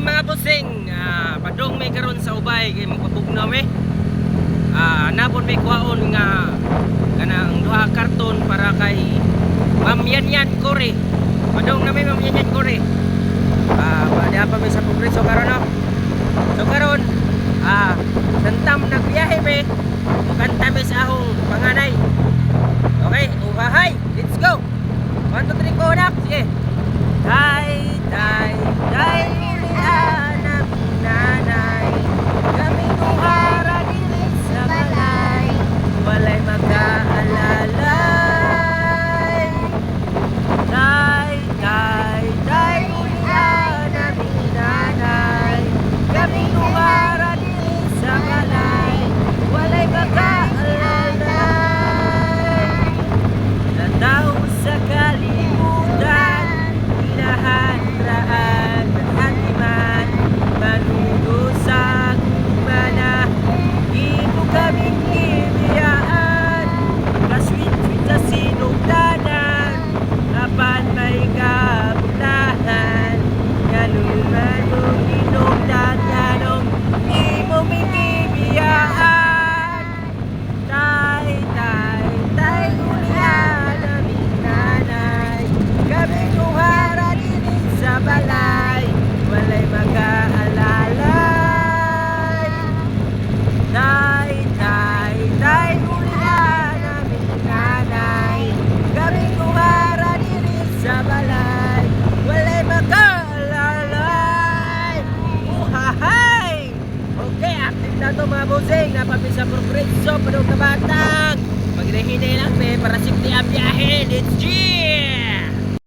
mga bossing, padung may karon sa ubay kay magpabugnaw eh. Napon may kuhaon nga kanang duha karton para kay Ma'am Yan Kore. Padung na may Ma'am Yan Kore. Diha pa may sa progreso karon no. So karon santam nagbiyahe me. Mukanta mi sa akong panganay. Okay, uhahay, let's go. 1, 2, 3, go na. Sige. Day, ulian ang nanay. Kami nuhara dilit sa balay. Walay mag-aalalay. Day, ulian ang nanay. Kami nuhara dilit sa balay. Walay mag-aalalay. Nataw sa kalimutan, hinahandraan ng hatiman, manunusang mana, di mo kaming ibiyaan, kaswit-swit sa sinugdanan, apan may kabutahan, nganuman mong inugdan, nganong di mo minibiyaan. Tay, ulian aming nanay. Kami nuhara dilit sa balay. Walay mag-aalalay. Tay, ulian aming nanay. Kami nuhara dilit sa balay. Walay mag-aalalay. Uhahay! Okay, active na ito mga bossing. Napapis sa progreso, padong kabatang. Magrehinay lang para simple ang biyahe. Let's G!